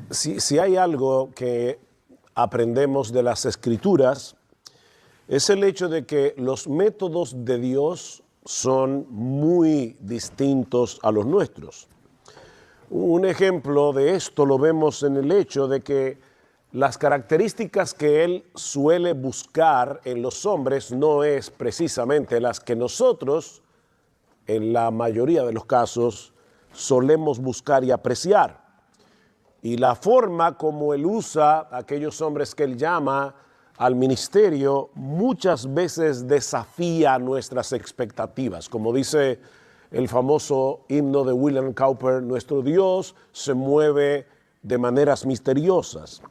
Si hay algo que aprendemos de las Escrituras, es el hecho de que los métodos de Dios son muy distintos a los nuestros. Un ejemplo de esto lo vemos en el hecho de que las características que Él suele buscar en los hombres no es precisamente las que nosotros, en la mayoría de los casos, solemos buscar y apreciar. Y la forma como Él usa a aquellos hombres que Él llama al ministerio muchas veces desafía nuestras expectativas. Como dice el famoso himno de William Cowper, nuestro Dios se mueve de maneras misteriosas.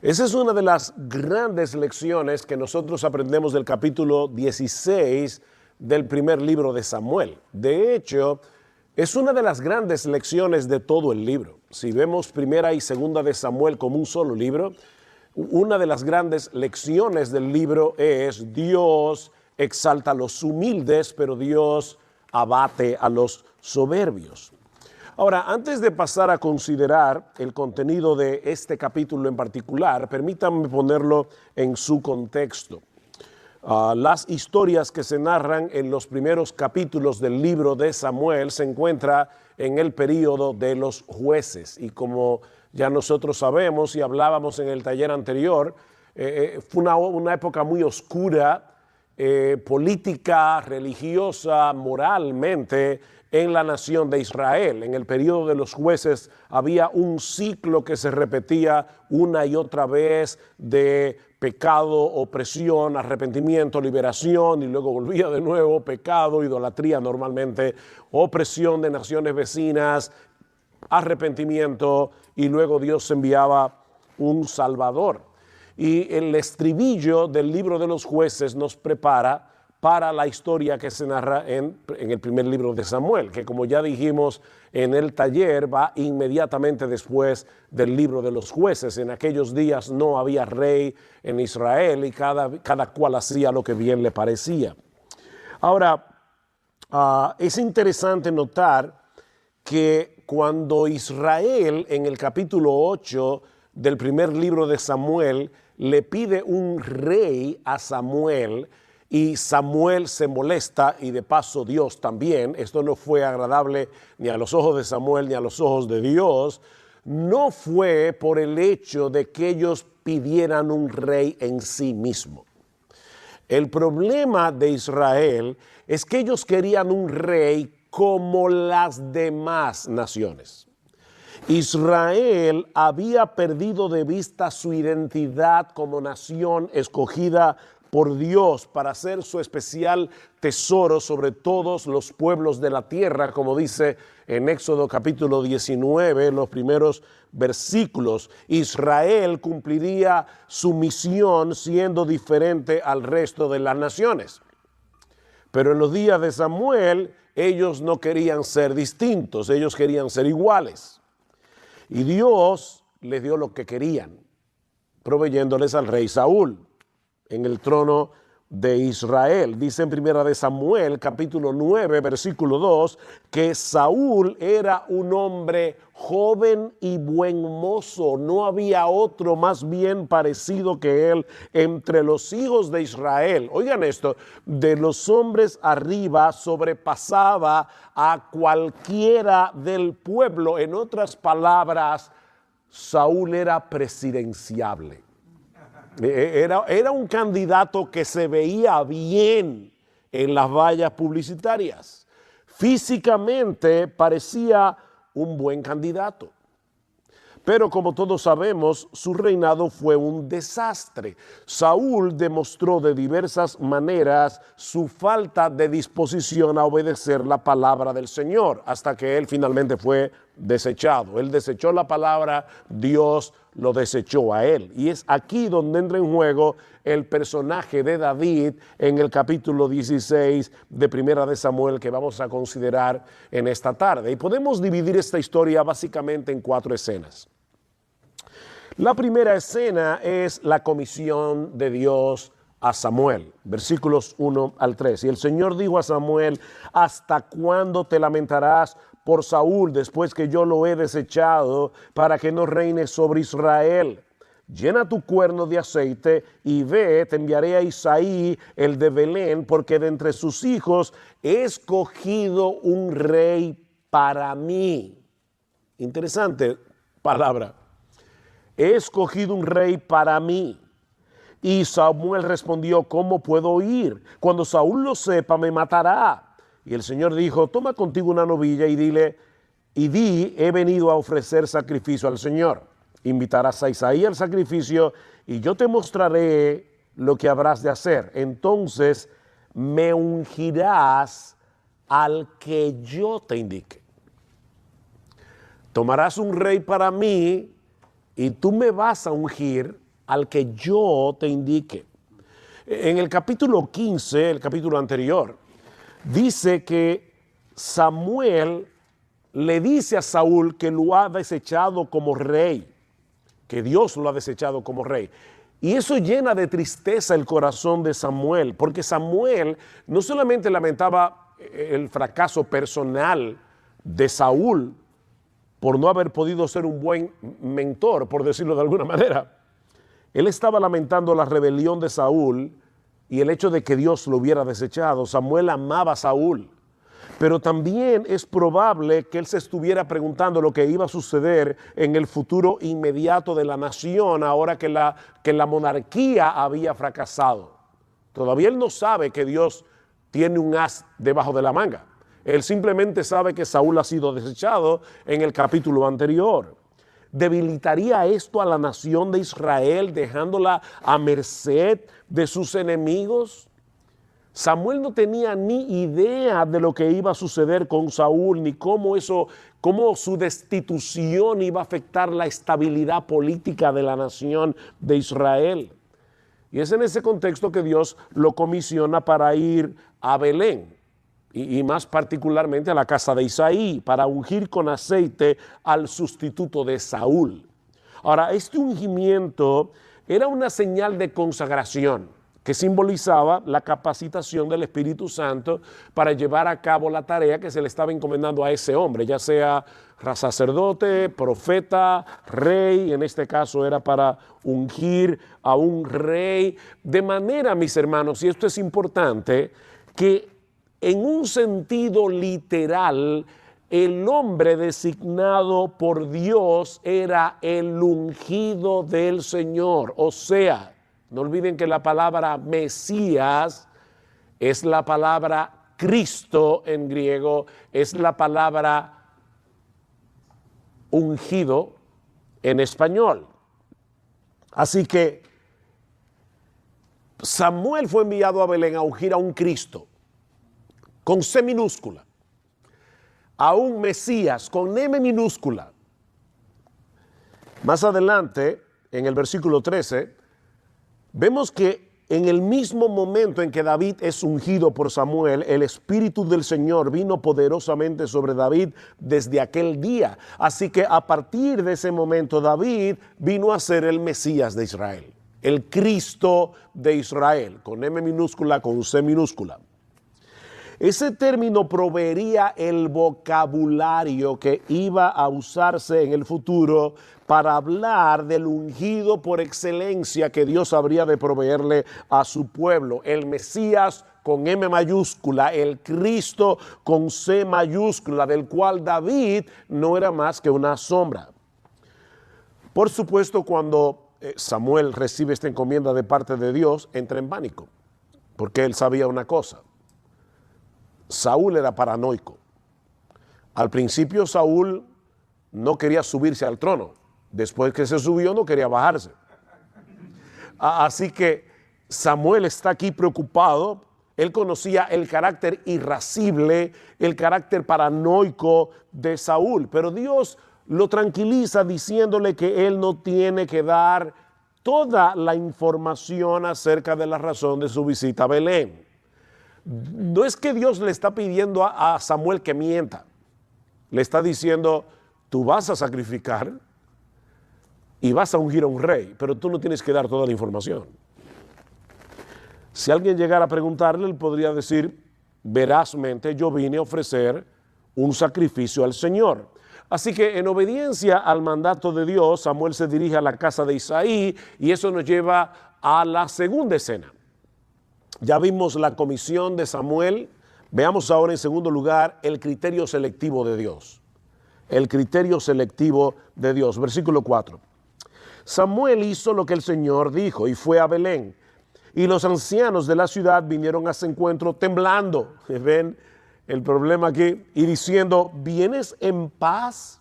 Esa es una de las grandes lecciones que nosotros aprendemos del capítulo 16 del primer libro de Samuel. De hecho, es una de las grandes lecciones de todo el libro. Si vemos primera y segunda de Samuel como un solo libro, una de las grandes lecciones del libro es Dios exalta a los humildes, pero Dios abate a los soberbios. Ahora, antes de pasar a considerar el contenido de este capítulo en particular, permítanme ponerlo en su contexto. Las historias que se narran en los primeros capítulos del libro de Samuel se encuentran en el período de los jueces. Y como ya nosotros sabemos y hablábamos en el taller anterior, fue una época muy oscura, política, religiosa, moralmente, en la nación de Israel. En el periodo de los jueces había un ciclo que se repetía una y otra vez de pecado, opresión, arrepentimiento, liberación, y luego volvía de nuevo pecado, idolatría normalmente, opresión de naciones vecinas, arrepentimiento, y luego Dios enviaba un Salvador. Y el estribillo del libro de los jueces nos prepara para la historia que se narra en el primer libro de Samuel, que como ya dijimos en el taller, va inmediatamente después del libro de los jueces. En aquellos días no había rey en Israel y cada cual hacía lo que bien le parecía. Ahora, es interesante notar que cuando Israel, en el capítulo 8 del primer libro de Samuel, le pide un rey a Samuel, y Samuel se molesta, y de paso Dios también, esto no fue agradable ni a los ojos de Samuel ni a los ojos de Dios, no fue por el hecho de que ellos pidieran un rey en sí mismo. El problema de Israel es que ellos querían un rey como las demás naciones. Israel había perdido de vista su identidad como nación escogida por Dios para ser su especial tesoro sobre todos los pueblos de la tierra, como dice en Éxodo capítulo 19, los primeros versículos. Israel cumpliría su misión siendo diferente al resto de las naciones. Pero en los días de Samuel, ellos no querían ser distintos, ellos querían ser iguales. Y Dios les dio lo que querían, proveyéndoles al rey Saúl en el trono de Israel. Dice en primera de Samuel, capítulo 9, versículo 2, que Saúl era un hombre joven y buen mozo. No había otro más bien parecido que él entre los hijos de Israel. Oigan esto, de los hombres arriba sobrepasaba a cualquiera del pueblo. En otras palabras, Saúl era presidenciable. Era un candidato que se veía bien en las vallas publicitarias. Físicamente parecía un buen candidato. Pero como todos sabemos, su reinado fue un desastre. Saúl demostró de diversas maneras su falta de disposición a obedecer la palabra del Señor, hasta que él finalmente fue desechado. Él desechó la palabra, Dios lo desechó a él. Y es aquí donde entra en juego el personaje de David en el capítulo 16 de Primera de Samuel, que vamos a considerar en esta tarde. Y podemos dividir esta historia básicamente en 4 escenas. La primera escena es la comisión de Dios a Samuel, versículos 1 al 3. Y el Señor dijo a Samuel: ¿hasta cuándo te lamentarás por Saúl después que yo lo he desechado para que no reine sobre Israel. Llena tu cuerno de aceite y ve, te enviaré a Isaí, el de Belén, porque de entre sus hijos he escogido un rey para mí. Interesante palabra. He escogido un rey para mí. Y Samuel respondió, ¿cómo puedo ir? Cuando Saúl lo sepa, me matará. Y el Señor dijo, toma contigo una novilla y di, he venido a ofrecer sacrificio al Señor. Invitarás a Isaí al sacrificio y yo te mostraré lo que habrás de hacer. Entonces me ungirás al que yo te indique. Tomarás un rey para mí y tú me vas a ungir al que yo te indique. En el capítulo 15, el capítulo anterior, dice que Samuel le dice a Saúl que lo ha desechado como rey, que Dios lo ha desechado como rey. Y eso llena de tristeza el corazón de Samuel, porque Samuel no solamente lamentaba el fracaso personal de Saúl por no haber podido ser un buen mentor, por decirlo de alguna manera. Él estaba lamentando la rebelión de Saúl y el hecho de que Dios lo hubiera desechado. Samuel amaba a Saúl, pero también es probable que él se estuviera preguntando lo que iba a suceder en el futuro inmediato de la nación ahora que la monarquía había fracasado. Todavía él no sabe que Dios tiene un as debajo de la manga. Él simplemente sabe que Saúl ha sido desechado en el capítulo anterior. ¿Debilitaría esto a la nación de Israel, dejándola a merced de sus enemigos? Samuel no tenía ni idea de lo que iba a suceder con Saúl, ni cómo su destitución iba a afectar la estabilidad política de la nación de Israel. Y es en ese contexto que Dios lo comisiona para ir a Belén. Y más particularmente a la casa de Isaí, para ungir con aceite al sustituto de Saúl. Ahora, este ungimiento era una señal de consagración que simbolizaba la capacitación del Espíritu Santo para llevar a cabo la tarea que se le estaba encomendando a ese hombre, ya sea sacerdote, profeta, rey. En este caso era para ungir a un rey. De manera, mis hermanos, y esto es importante, que en un sentido literal, el hombre designado por Dios era el ungido del Señor. O sea, no olviden que la palabra Mesías es la palabra Cristo en griego, es la palabra ungido en español. Así que Samuel fue enviado a Belén a ungir a un Cristo con C minúscula, a un Mesías con M minúscula. Más adelante, en el versículo 13, vemos que en el mismo momento en que David es ungido por Samuel, el Espíritu del Señor vino poderosamente sobre David desde aquel día. Así que a partir de ese momento David vino a ser el Mesías de Israel, el Cristo de Israel, con M minúscula, con C minúscula. Ese término proveería el vocabulario que iba a usarse en el futuro para hablar del ungido por excelencia que Dios habría de proveerle a su pueblo. El Mesías con M mayúscula, el Cristo con C mayúscula, del cual David no era más que una sombra. Por supuesto, cuando Samuel recibe esta encomienda de parte de Dios, entra en pánico, porque él sabía una cosa. Saúl era paranoico. Al principio Saúl no quería subirse al trono. Después que se subió no quería bajarse. Así que Samuel está aquí preocupado. Él conocía el carácter irascible, el carácter paranoico de Saúl. Pero Dios lo tranquiliza diciéndole que él no tiene que dar toda la información acerca de la razón de su visita a Belén. No es que Dios le está pidiendo a Samuel que mienta. Le está diciendo, tú vas a sacrificar y vas a ungir a un rey, pero tú no tienes que dar toda la información. Si alguien llegara a preguntarle, él podría decir verazmente, yo vine a ofrecer un sacrificio al Señor. Así que en obediencia al mandato de Dios, Samuel se dirige a la casa de Isaí y eso nos lleva a la segunda escena. Ya vimos la comisión de Samuel, veamos ahora en segundo lugar el criterio selectivo de Dios. El criterio selectivo de Dios. Versículo 4. Samuel hizo lo que el Señor dijo y fue a Belén. Y los ancianos de la ciudad vinieron a su encuentro temblando. ¿Ven el problema aquí? Y diciendo, ¿vienes en paz?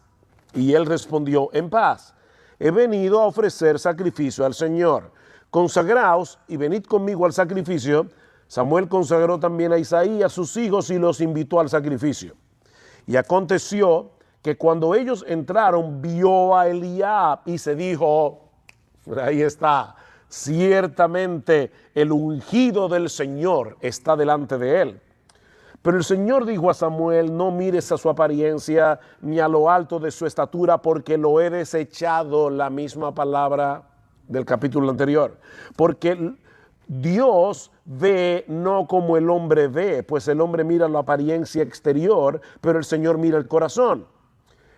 Y él respondió, en paz. He venido a ofrecer sacrificio al Señor. Consagraos y venid conmigo al sacrificio. Samuel consagró también a Isaí y a sus hijos y los invitó al sacrificio. Y aconteció que cuando ellos entraron, vio a Eliab y se dijo, ahí está, ciertamente el ungido del Señor está delante de él. Pero el Señor dijo a Samuel, no mires a su apariencia ni a lo alto de su estatura, porque lo he desechado, la misma palabra del capítulo anterior. Porque Dios ve no como el hombre ve, pues el hombre mira la apariencia exterior, pero el Señor mira el corazón.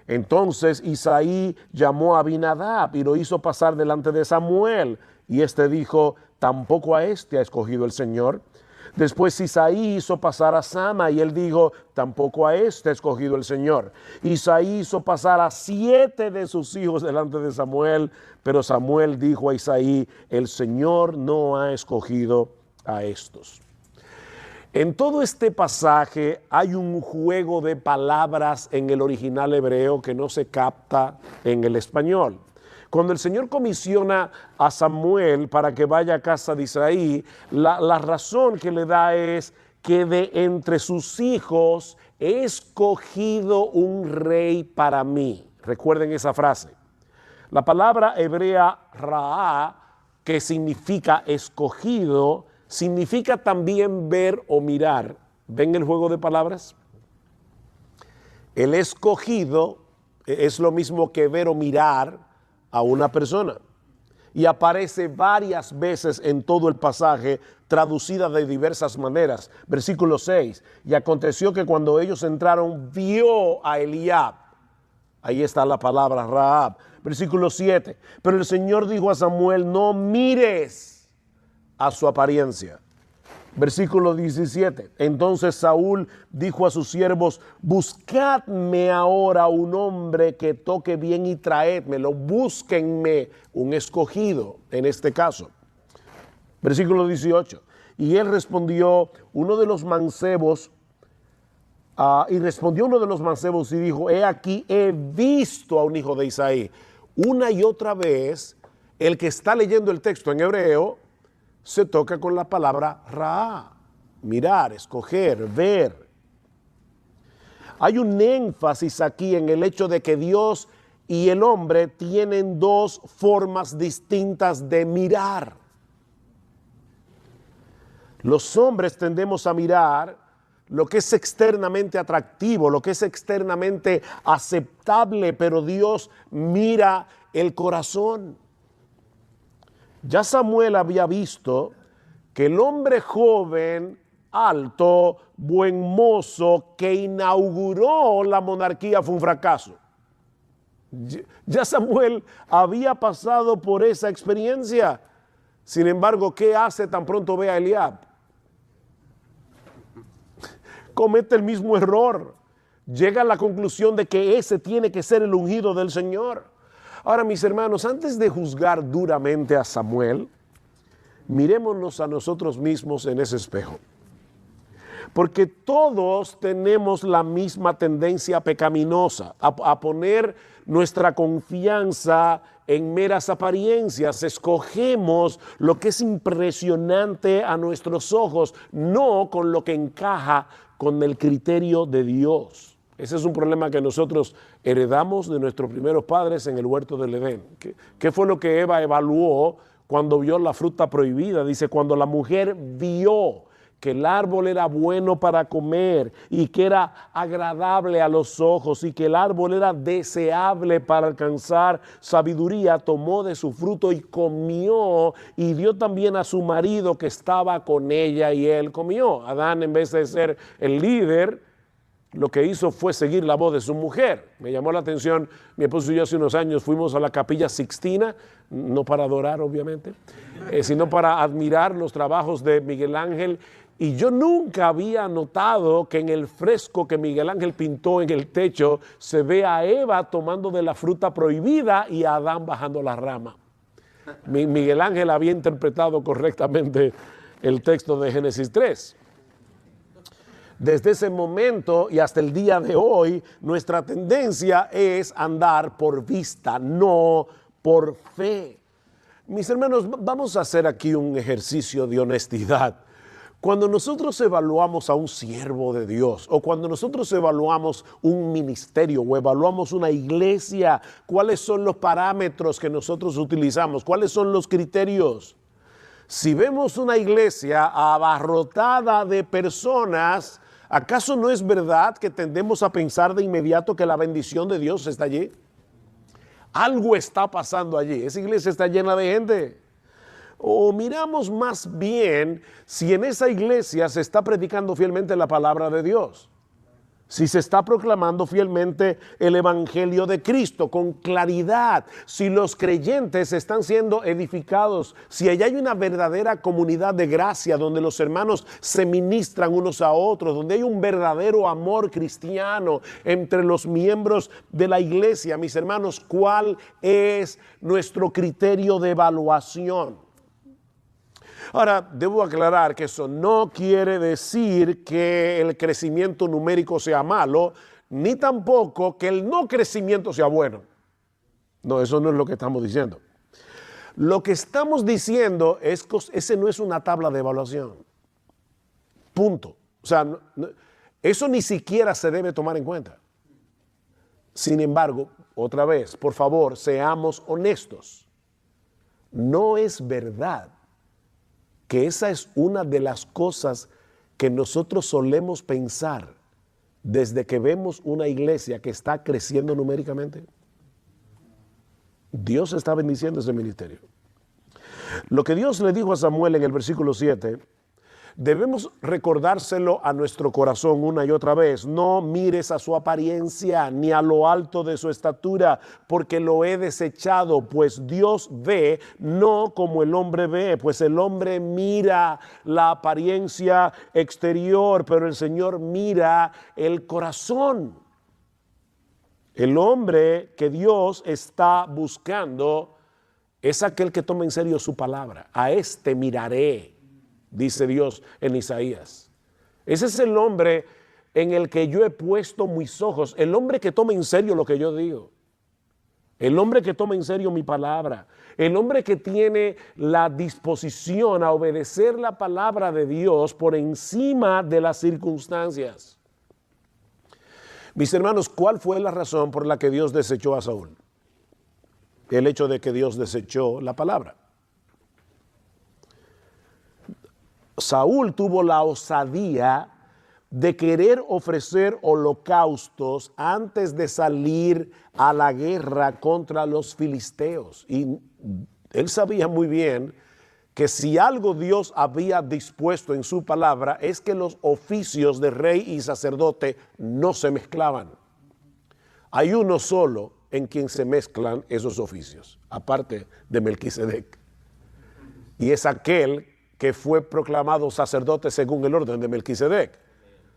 Entonces Isaí llamó a Abinadab y lo hizo pasar delante de Samuel. Y este dijo, tampoco a este ha escogido el Señor. Después Isaí hizo pasar a Sama y él dijo, tampoco a este ha escogido el Señor. Isaí hizo pasar a 7 de sus hijos delante de Samuel, pero Samuel dijo a Isaí, el Señor no ha escogido a estos. En todo este pasaje hay un juego de palabras en el original hebreo que no se capta en el español. Cuando el Señor comisiona a Samuel para que vaya a casa de Isaí, la razón que le da es que de entre sus hijos he escogido un rey para mí. Recuerden esa frase. La palabra hebrea raá, que significa escogido, significa también ver o mirar. ¿Ven el juego de palabras? El escogido es lo mismo que ver o mirar a una persona. Y aparece varias veces en todo el pasaje, traducida de diversas maneras. Versículo 6. Y aconteció que cuando ellos entraron, vio a Eliab. Ahí está la palabra Rahab. Versículo 7. Pero el Señor dijo a Samuel, no mires a su apariencia. Versículo 17. Entonces Saúl dijo a sus siervos, buscadme ahora un hombre que toque bien y traédmelo. Búsquenme un escogido en este caso. Versículo 18. Y él respondió, uno de los mancebos, y respondió uno de los mancebos y dijo, he aquí, he visto a un hijo de Isaí. Una y otra vez, el que está leyendo el texto en hebreo, se toca con la palabra raá, mirar, escoger, ver. Hay un énfasis aquí en el hecho de que Dios y el hombre tienen dos formas distintas de mirar. Los hombres tendemos a mirar lo que es externamente atractivo, lo que es externamente aceptable, pero Dios mira el corazón. Ya Samuel había visto que el hombre joven, alto, buen mozo, que inauguró la monarquía fue un fracaso. Ya Samuel había pasado por esa experiencia. Sin embargo, ¿qué hace tan pronto ve a Eliab? Comete el mismo error. Llega a la conclusión de que ese tiene que ser el ungido del Señor. Ahora, mis hermanos, antes de juzgar duramente a Samuel, mirémonos a nosotros mismos en ese espejo. Porque todos tenemos la misma tendencia pecaminosa a poner nuestra confianza en meras apariencias. Escogemos lo que es impresionante a nuestros ojos, no con lo que encaja con el criterio de Dios. Ese es un problema que nosotros heredamos de nuestros primeros padres en el huerto del Edén. ¿Qué fue lo que Eva evaluó cuando vio la fruta prohibida? Dice, cuando la mujer vio que el árbol era bueno para comer y que era agradable a los ojos y que el árbol era deseable para alcanzar sabiduría, tomó de su fruto y comió y dio también a su marido que estaba con ella y él comió. Adán, en vez de ser el líder, lo que hizo fue seguir la voz de su mujer. Me llamó la atención, mi esposo y yo hace unos años fuimos a la Capilla Sixtina, no para adorar obviamente, sino para admirar los trabajos de Miguel Ángel, y yo nunca había notado que en el fresco que Miguel Ángel pintó en el techo se ve a Eva tomando de la fruta prohibida y a Adán bajando la rama. Miguel Ángel había interpretado correctamente el texto de Génesis 3. Desde ese momento y hasta el día de hoy, nuestra tendencia es andar por vista, no por fe. Mis hermanos, vamos a hacer aquí un ejercicio de honestidad. Cuando nosotros evaluamos a un siervo de Dios, o cuando nosotros evaluamos un ministerio o evaluamos una iglesia, ¿cuáles son los parámetros que nosotros utilizamos? ¿Cuáles son los criterios? Si vemos una iglesia abarrotada de personas, ¿acaso no es verdad que tendemos a pensar de inmediato que la bendición de Dios está allí? Algo está pasando allí. Esa iglesia está llena de gente. O miramos más bien si en esa iglesia se está predicando fielmente la palabra de Dios. Si se está proclamando fielmente el evangelio de Cristo con claridad, si los creyentes están siendo edificados, si allá hay una verdadera comunidad de gracia donde los hermanos se ministran unos a otros, donde hay un verdadero amor cristiano entre los miembros de la iglesia. Mis hermanos, ¿cuál es nuestro criterio de evaluación? Ahora, debo aclarar que eso no quiere decir que el crecimiento numérico sea malo, ni tampoco que el no crecimiento sea bueno. No, eso no es lo que estamos diciendo. Lo que estamos diciendo es que ese no es una tabla de evaluación. Punto. O sea, eso ni siquiera se debe tomar en cuenta. Sin embargo, otra vez, por favor, seamos honestos. No es verdad que esa es una de las cosas que nosotros solemos pensar desde que vemos una iglesia que está creciendo numéricamente. Dios está bendiciendo ese ministerio. Lo que Dios le dijo a Samuel en el versículo 7, debemos recordárselo a nuestro corazón una y otra vez. No mires a su apariencia ni a lo alto de su estatura, porque lo he desechado, pues Dios ve no como el hombre ve, pues el hombre mira la apariencia exterior, pero el Señor mira el corazón. El hombre que Dios está buscando es aquel que toma en serio su palabra. A este miraré, dice Dios en Isaías. Ese es el hombre en el que yo he puesto mis ojos, el hombre que toma en serio lo que yo digo, el hombre que toma en serio mi palabra, el hombre que tiene la disposición a obedecer la palabra de Dios por encima de las circunstancias. Mis hermanos, ¿cuál fue la razón por la que Dios desechó a Saúl? El hecho de que Dios desechó la palabra. Saúl tuvo la osadía de querer ofrecer holocaustos antes de salir a la guerra contra los filisteos. Y él sabía muy bien que si algo Dios había dispuesto en su palabra es que los oficios de rey y sacerdote no se mezclaban. Hay uno solo en quien se mezclan esos oficios, aparte de Melquisedec. Y es aquel que fue proclamado sacerdote según el orden de Melquisedec,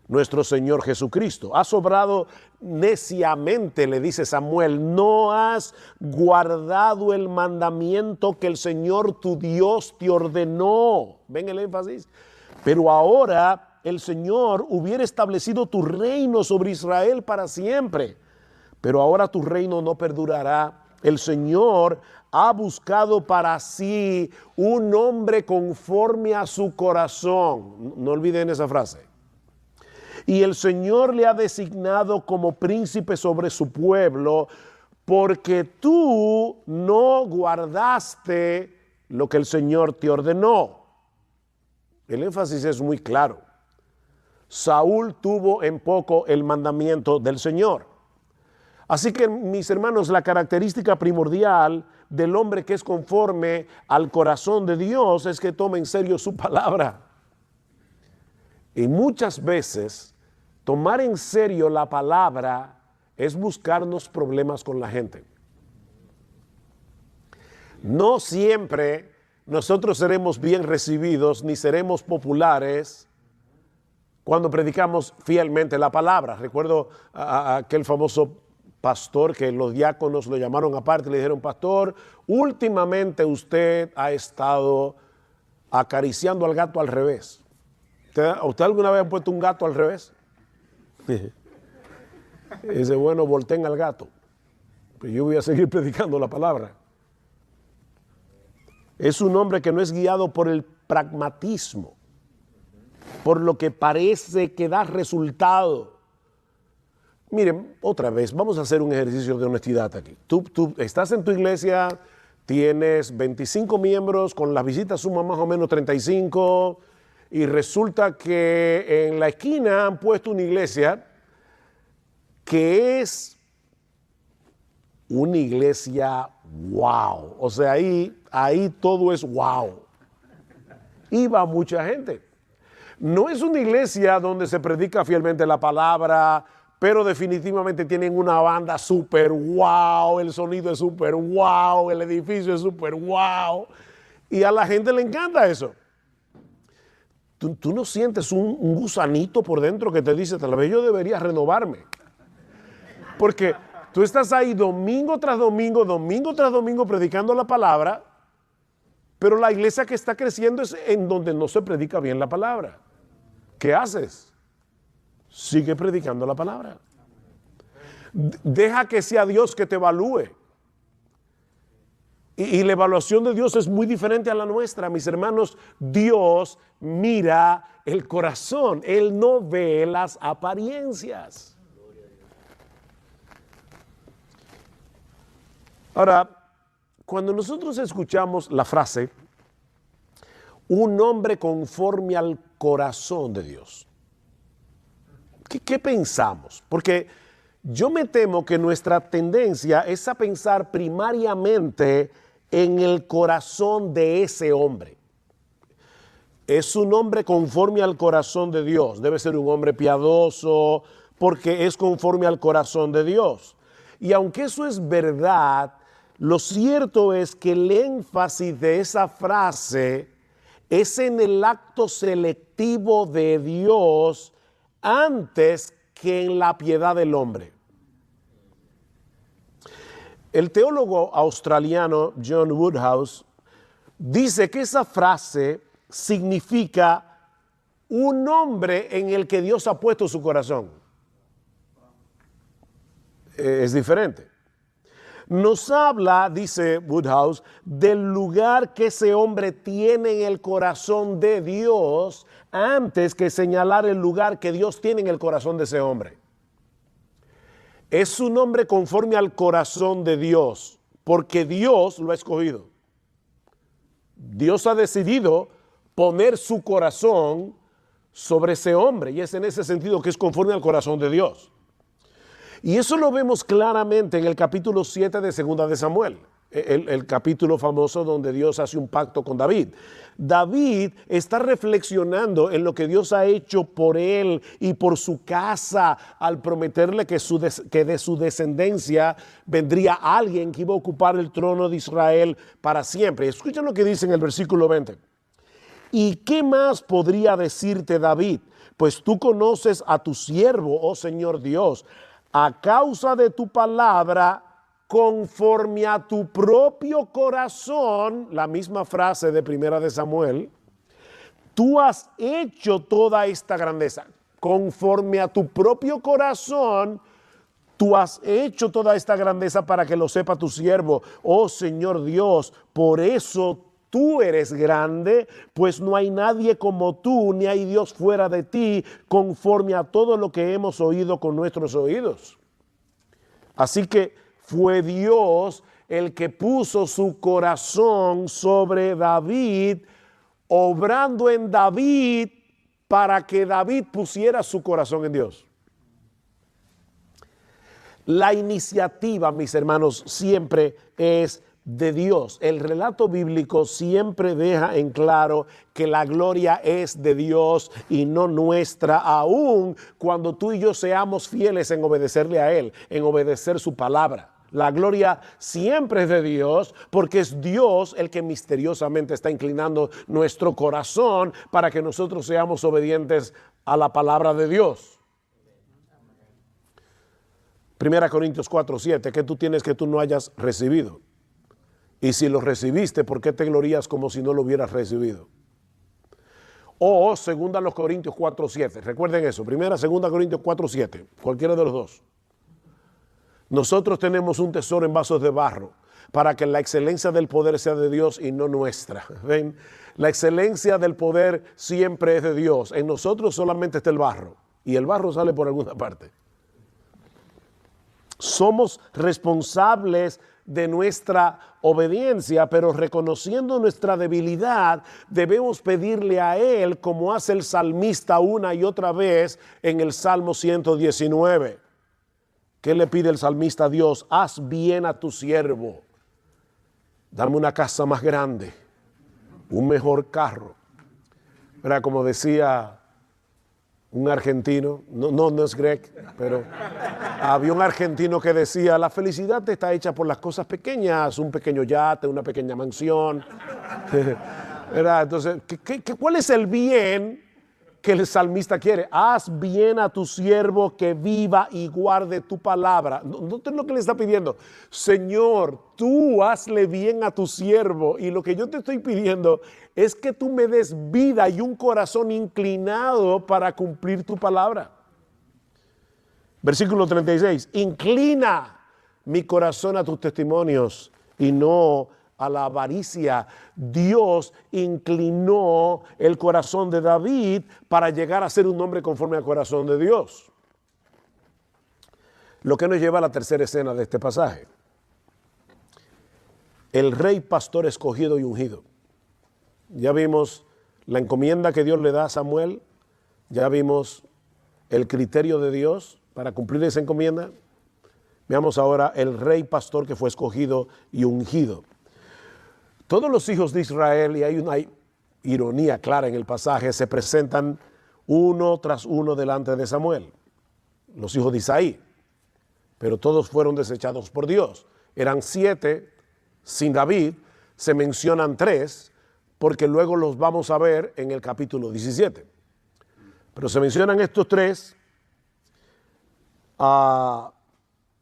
nuestro Señor Jesucristo. Has obrado neciamente, le dice Samuel, no has guardado el mandamiento que el Señor tu Dios te ordenó. ¿Ven el énfasis? Pero ahora el Señor hubiera establecido tu reino sobre Israel para siempre, pero ahora tu reino no perdurará. El Señor ha buscado para sí un hombre conforme a su corazón. No olviden esa frase. Y el Señor le ha designado como príncipe sobre su pueblo, porque tú no guardaste lo que el Señor te ordenó. El énfasis es muy claro. Saúl tuvo en poco el mandamiento del Señor. Así que, mis hermanos, la característica primordial del hombre que es conforme al corazón de Dios es que tome en serio su palabra. Y muchas veces tomar en serio la palabra es buscarnos problemas con la gente. No siempre nosotros seremos bien recibidos ni seremos populares cuando predicamos fielmente la palabra. Recuerdo a aquel famoso pastor que los diáconos lo llamaron aparte y le dijeron: pastor, últimamente usted ha estado acariciando al gato al revés. ¿Usted alguna vez ha puesto un gato al revés? Y dice: bueno, volteen al gato, pues yo voy a seguir predicando la palabra. Es un hombre que no es guiado por el pragmatismo, por lo que parece que da resultado. Miren, otra vez, vamos a hacer un ejercicio de honestidad aquí. Tú estás en tu iglesia, tienes 25 miembros, con las visitas suman más o menos 35, y resulta que en la esquina han puesto una iglesia que es una iglesia wow. O sea, ahí todo es wow. Y va mucha gente. No es una iglesia donde se predica fielmente la palabra, pero definitivamente tienen una banda súper wow, el sonido es súper wow, el edificio es súper wow. Y a la gente le encanta eso. Tú no sientes un gusanito por dentro que te dice: tal vez yo debería renovarme. Porque tú estás ahí domingo tras domingo, domingo tras domingo predicando la palabra, pero la iglesia que está creciendo es en donde no se predica bien la palabra. ¿Qué haces? Sigue predicando la palabra. Deja que sea Dios que te evalúe. Y la evaluación de Dios es muy diferente a la nuestra, mis hermanos. Dios mira el corazón, Él no ve las apariencias. Ahora, cuando nosotros escuchamos la frase, un hombre conforme al corazón de Dios, ¿qué pensamos? Porque yo me temo que nuestra tendencia es a pensar primariamente en el corazón de ese hombre. Es un hombre conforme al corazón de Dios. Debe ser un hombre piadoso porque es conforme al corazón de Dios. Y aunque eso es verdad, lo cierto es que el énfasis de esa frase es en el acto selectivo de Dios antes que en la piedad del hombre. El teólogo australiano John Woodhouse dice que esa frase significa un hombre en el que Dios ha puesto su corazón. Es diferente. Nos habla, dice Woodhouse, del lugar que ese hombre tiene en el corazón de Dios antes que señalar el lugar que Dios tiene en el corazón de ese hombre. Es un hombre conforme al corazón de Dios, porque Dios lo ha escogido. Dios ha decidido poner su corazón sobre ese hombre, y es en ese sentido que es conforme al corazón de Dios. Y eso lo vemos claramente en el capítulo 7 de Segunda de Samuel, el capítulo famoso donde Dios hace un pacto con David. David está reflexionando en lo que Dios ha hecho por él y por su casa al prometerle que de su descendencia vendría alguien que iba a ocupar el trono de Israel para siempre. Escuchen lo que dice en el versículo 20. ¿Y qué más podría decirte David? Pues tú conoces a tu siervo, oh Señor Dios, a causa de tu palabra, conforme a tu propio corazón, la misma frase de Primera de Samuel, tú has hecho toda esta grandeza. Conforme a tu propio corazón, tú has hecho toda esta grandeza para que lo sepa tu siervo, oh Señor Dios, por eso tú eres grande, pues no hay nadie como tú, ni hay Dios fuera de ti, conforme a todo lo que hemos oído con nuestros oídos. Así que fue Dios el que puso su corazón sobre David, obrando en David para que David pusiera su corazón en Dios. La iniciativa, mis hermanos, siempre es de Dios. El relato bíblico siempre deja en claro que la gloria es de Dios y no nuestra, aun cuando tú y yo seamos fieles en obedecerle a Él, en obedecer su palabra. La gloria siempre es de Dios, porque es Dios el que misteriosamente está inclinando nuestro corazón para que nosotros seamos obedientes a la palabra de Dios. 1 Corintios 4:7, ¿qué tú tienes que tú no hayas recibido? Y si lo recibiste, ¿por qué te glorías como si no lo hubieras recibido? O 2 Corintios 4:7, recuerden eso, 2 Corintios 4:7, cualquiera de los dos. Nosotros tenemos un tesoro en vasos de barro para que la excelencia del poder sea de Dios y no nuestra. ¿Ven? La excelencia del poder siempre es de Dios. En nosotros solamente está el barro y el barro sale por alguna parte. Somos responsables de nuestra obediencia, pero reconociendo nuestra debilidad, debemos pedirle a Él, como hace el salmista una y otra vez en el Salmo 119. ¿Qué le pide el salmista a Dios? Haz bien a tu siervo. Dame una casa más grande, un mejor carro. ¿Verdad? Como decía un argentino, no es Greg, pero había un argentino que decía, la felicidad está hecha por las cosas pequeñas, un pequeño yate, una pequeña mansión. ¿Verdad? Entonces, ¿cuál es el bien que el salmista quiere? Haz bien a tu siervo que viva y guarde tu palabra. No es lo que le está pidiendo. Señor, tú hazle bien a tu siervo, y lo que yo te estoy pidiendo es que tú me des vida y un corazón inclinado para cumplir tu palabra. Versículo 36, inclina mi corazón a tus testimonios y no a la avaricia. Dios inclinó el corazón de David para llegar a ser un hombre conforme al corazón de Dios. Lo que nos lleva a la tercera escena de este pasaje. El rey pastor escogido y ungido. Ya vimos la encomienda que Dios le da a Samuel. Ya vimos el criterio de Dios para cumplir esa encomienda. Veamos ahora el rey pastor que fue escogido y ungido. Todos los hijos de Israel, y hay una ironía clara en el pasaje, se presentan uno tras uno delante de Samuel. Los hijos de Isaí, pero todos fueron desechados por Dios. Eran 7 sin David, se mencionan 3, porque luego los vamos a ver en el capítulo 17. Pero se mencionan estos 3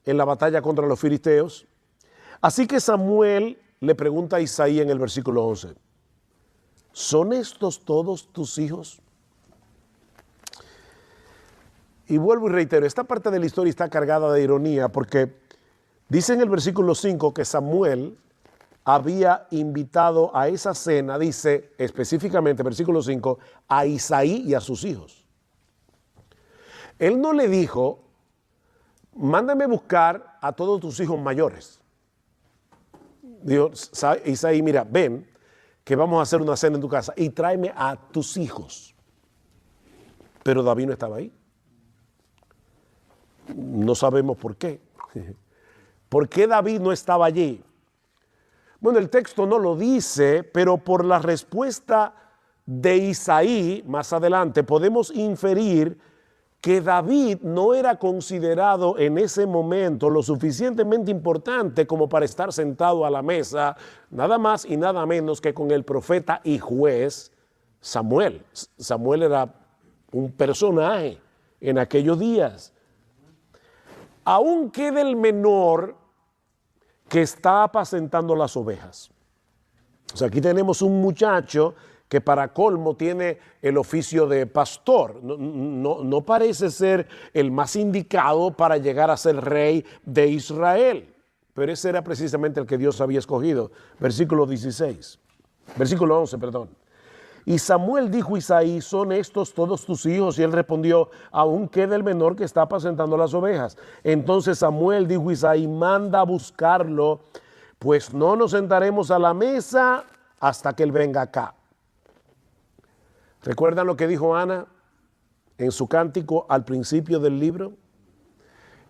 en la batalla contra los filisteos. Así que Samuel le pregunta a Isaí en el versículo 11, ¿son estos todos tus hijos? Y vuelvo y reitero, esta parte de la historia está cargada de ironía, porque dice en el versículo 5 que Samuel había invitado a esa cena, dice específicamente, versículo 5, a Isaí y a sus hijos. Él no le dijo, mándame buscar a todos tus hijos mayores. Dijo, Isaí, mira, ven, que vamos a hacer una cena en tu casa y tráeme a tus hijos. Pero David no estaba ahí. No sabemos por qué. ¿Por qué David no estaba allí? Bueno, el texto no lo dice, pero por la respuesta de Isaí, más adelante, podemos inferir que David no era considerado en ese momento lo suficientemente importante como para estar sentado a la mesa, nada más y nada menos que con el profeta y juez Samuel. Samuel era un personaje en aquellos días. Aún queda el menor que está apacentando las ovejas. O sea, aquí tenemos un muchacho que para colmo tiene el oficio de pastor. No parece ser el más indicado para llegar a ser rey de Israel, pero ese era precisamente el que Dios había escogido. Versículo 11, perdón. Y Samuel dijo a Isaí, ¿son estos todos tus hijos? Y él respondió, aún queda el menor que está apacentando las ovejas. Entonces Samuel dijo a Isaí, manda a buscarlo, pues no nos sentaremos a la mesa hasta que él venga acá. ¿Recuerdan lo que dijo Ana en su cántico al principio del libro?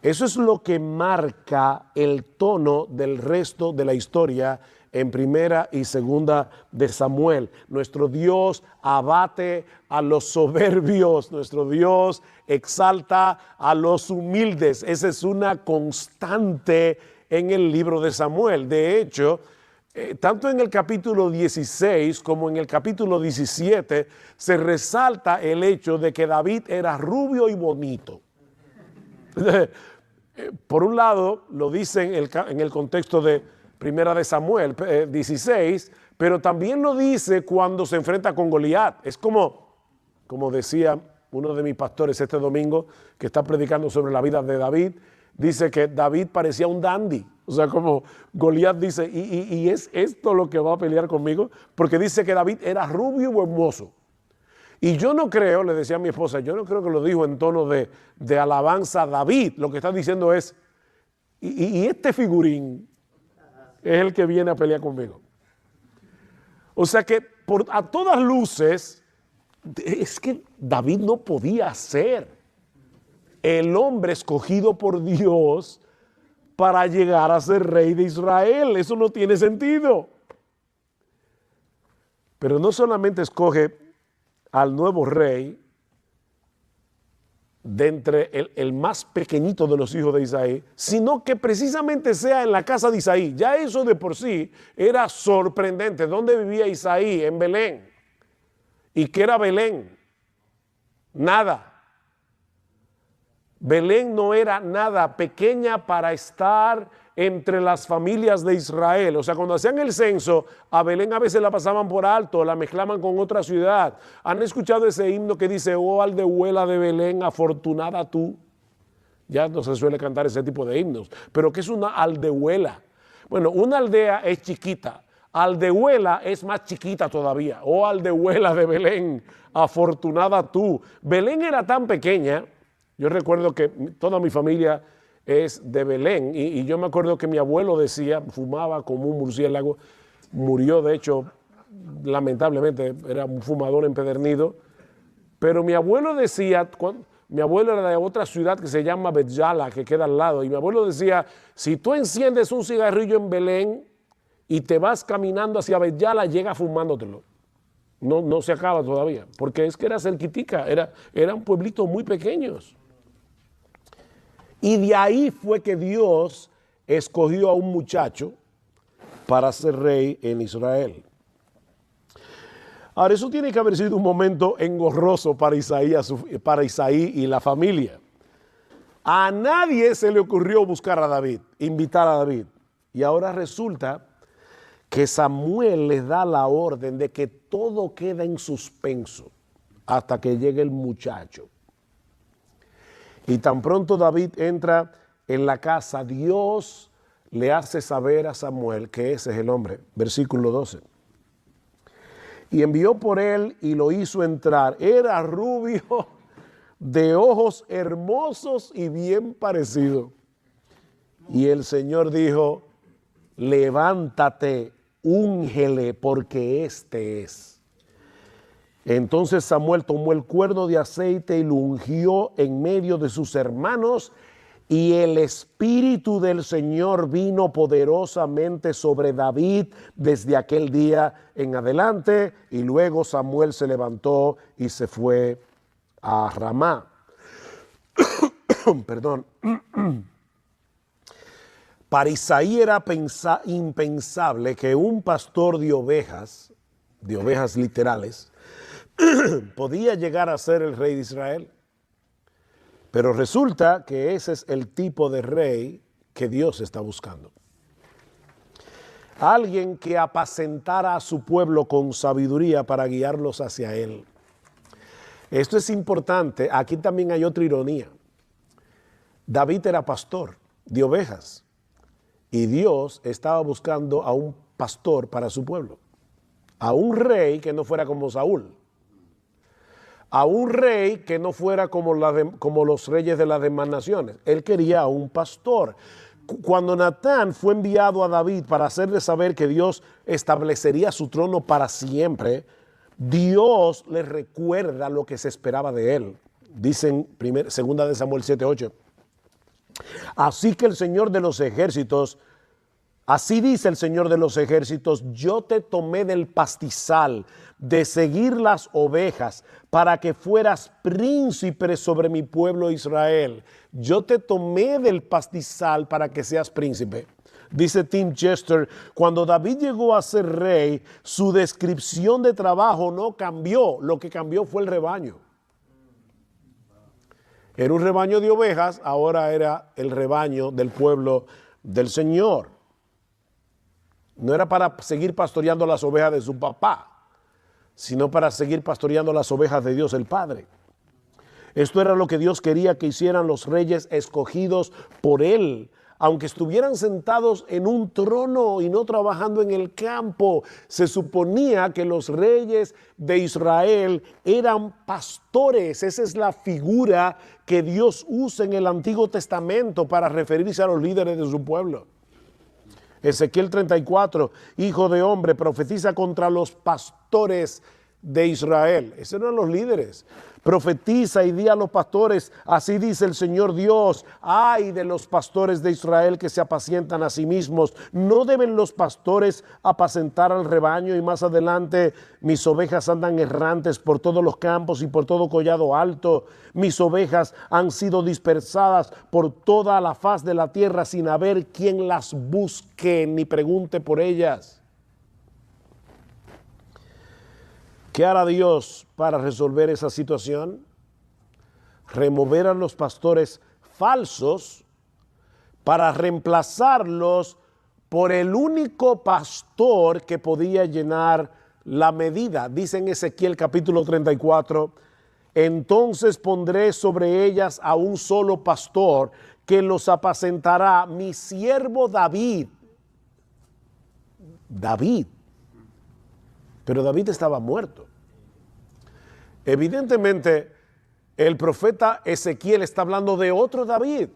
Eso es lo que marca el tono del resto de la historia en Primera y Segunda de Samuel. Nuestro Dios abate a los soberbios, nuestro Dios exalta a los humildes. Esa es una constante en el libro de Samuel. De hecho, tanto en el capítulo 16 como en el capítulo 17 se resalta el hecho de que David era rubio y bonito. Por un lado, lo dice en el contexto de Primera de Samuel 16, pero también lo dice cuando se enfrenta con Goliat. Es como decía uno de mis pastores este domingo, que está predicando sobre la vida de David, dice que David parecía un dandy. O sea, como Goliat dice, ¿y es esto lo que va a pelear conmigo? Porque dice que David era rubio y hermoso. Y yo no creo, le decía a mi esposa, yo no creo que lo dijo en tono de alabanza a David. Lo que está diciendo es, y este figurín es el que viene a pelear conmigo. O sea que a todas luces, es que David no podía ser el hombre escogido por Dios para llegar a ser rey de Israel. Eso no tiene sentido. Pero no solamente escoge al nuevo rey de entre el más pequeñito de los hijos de Isaí, sino que precisamente sea en la casa de Isaí. Ya eso de por sí era sorprendente. ¿Dónde vivía Isaí? En Belén. ¿Y qué era Belén? Nada. Belén no era nada, pequeña para estar entre las familias de Israel. O sea, cuando hacían el censo, a Belén a veces la pasaban por alto, la mezclaban con otra ciudad. ¿Han escuchado ese himno que dice, oh aldehuela de Belén, afortunada tú? Ya no se suele cantar ese tipo de himnos. ¿Pero qué es una aldehuela? Bueno, una aldea es chiquita. Aldehuela es más chiquita todavía. Oh aldehuela de Belén, afortunada tú. Belén era tan pequeña. Yo recuerdo que toda mi familia es de Belén y yo me acuerdo que mi abuelo decía, fumaba como un murciélago, murió de hecho, lamentablemente, era un fumador empedernido, pero mi abuelo decía, mi abuelo era de otra ciudad que se llama Bet-Yala, que queda al lado, y mi abuelo decía, si tú enciendes un cigarrillo en Belén y te vas caminando hacia Bet-Yala, llega fumándotelo. No se acaba todavía, porque es que era cerquitica, era un pueblito muy pequeños. Y de ahí fue que Dios escogió a un muchacho para ser rey en Israel. Ahora, eso tiene que haber sido un momento engorroso para Isaí y la familia. A nadie se le ocurrió buscar a David, invitar a David. Y ahora resulta que Samuel les da la orden de que todo queda en suspenso hasta que llegue el muchacho. Y tan pronto David entra en la casa, Dios le hace saber a Samuel que ese es el hombre. Versículo 12. Y envió por él y lo hizo entrar. Era rubio, de ojos hermosos y bien parecido. Y el Señor dijo, levántate, úngele, porque este es. Entonces Samuel tomó el cuerno de aceite y lo ungió en medio de sus hermanos, y el Espíritu del Señor vino poderosamente sobre David desde aquel día en adelante, y luego Samuel se levantó y se fue a Ramá. Perdón. Para Isaí era impensable que un pastor de ovejas literales, podía llegar a ser el rey de Israel. Pero resulta que ese es el tipo de rey que Dios está buscando. Alguien que apacentara a su pueblo con sabiduría para guiarlos hacia él. Esto es importante. Aquí también hay otra ironía. David era pastor de ovejas y Dios estaba buscando a un pastor para su pueblo. A un rey que no fuera como Saúl. A un rey que no fuera como los reyes de las demás naciones. Él quería a un pastor. Cuando Natán fue enviado a David para hacerle saber que Dios establecería su trono para siempre, Dios le recuerda lo que se esperaba de él. Dicen segunda de Samuel 7:8. Así que el Señor de los ejércitos, así dice el Señor de los ejércitos, yo te tomé del pastizal de seguir las ovejas para que fueras príncipe sobre mi pueblo Israel. Yo te tomé del pastizal para que seas príncipe. Dice Tim Chester, cuando David llegó a ser rey, su descripción de trabajo no cambió, lo que cambió fue el rebaño. Era un rebaño de ovejas, ahora era el rebaño del pueblo del Señor. No era para seguir pastoreando las ovejas de su papá, sino para seguir pastoreando las ovejas de Dios el Padre. Esto era lo que Dios quería que hicieran los reyes escogidos por Él. Aunque estuvieran sentados en un trono y no trabajando en el campo, se suponía que los reyes de Israel eran pastores. Esa es la figura que Dios usa en el Antiguo Testamento para referirse a los líderes de su pueblo. Ezequiel 34, hijo de hombre, profetiza contra los pastores de Israel. Esos eran los líderes. Profetiza y di a los pastores, así dice el Señor Dios, ay de los pastores de Israel que se apacientan a sí mismos. ¿No deben los pastores apacentar al rebaño? Y más adelante, mis ovejas andan errantes por todos los campos y por todo collado alto. Mis ovejas han sido dispersadas por toda la faz de la tierra sin haber quien las busque ni pregunte por ellas. ¿Qué hará Dios para resolver esa situación? Remover a los pastores falsos para reemplazarlos por el único pastor que podía llenar la medida. Dice en Ezequiel capítulo 34, entonces pondré sobre ellas a un solo pastor que los apacentará, mi siervo David. David. Pero David estaba muerto. Evidentemente, el profeta Ezequiel está hablando de otro David.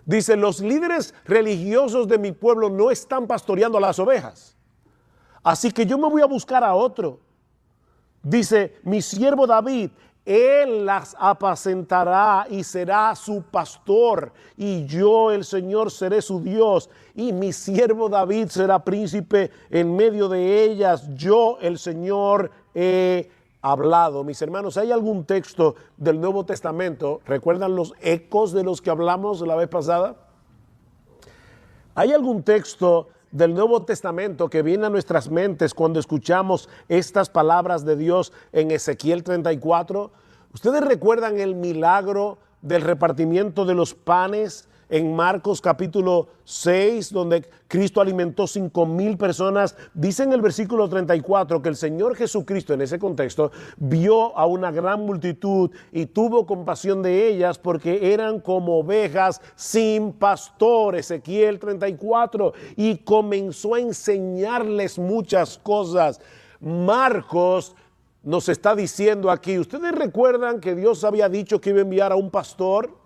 Dice, los líderes religiosos de mi pueblo no están pastoreando las ovejas. Así que yo me voy a buscar a otro. Dice, mi siervo David, él las apacentará y será su pastor, y yo, el Señor, seré su Dios, y mi siervo David será príncipe en medio de ellas. Yo, el Señor, he hablado. Mis hermanos, ¿hay algún texto del Nuevo Testamento? ¿Recuerdan los ecos de los que hablamos la vez pasada? ¿Hay algún texto del Nuevo Testamento que viene a nuestras mentes cuando escuchamos estas palabras de Dios en Ezequiel 34? ¿Ustedes recuerdan el milagro del repartimiento de los panes en Marcos capítulo 6, donde Cristo alimentó 5,000 personas? Dice en el versículo 34 que el Señor Jesucristo en ese contexto vio a una gran multitud y tuvo compasión de ellas porque eran como ovejas sin pastor. Ezequiel 34, y comenzó a enseñarles muchas cosas. Marcos nos está diciendo aquí, ¿ustedes recuerdan que Dios había dicho que iba a enviar a un pastor?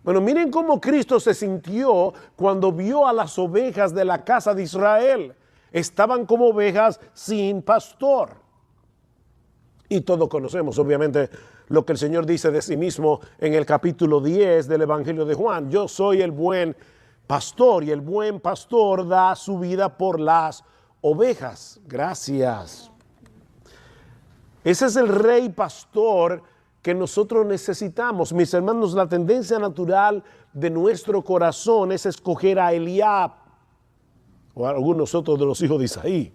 Bueno, miren cómo Cristo se sintió cuando vio a las ovejas de la casa de Israel. Estaban como ovejas sin pastor. Y todos conocemos, obviamente, lo que el Señor dice de sí mismo en el capítulo 10 del Evangelio de Juan. Yo soy el buen pastor y el buen pastor da su vida por las ovejas. Gracias. Ese es el rey pastor que nosotros necesitamos. Mis hermanos, la tendencia natural de nuestro corazón es escoger a Eliab o a algunos otros de los hijos de Isaí.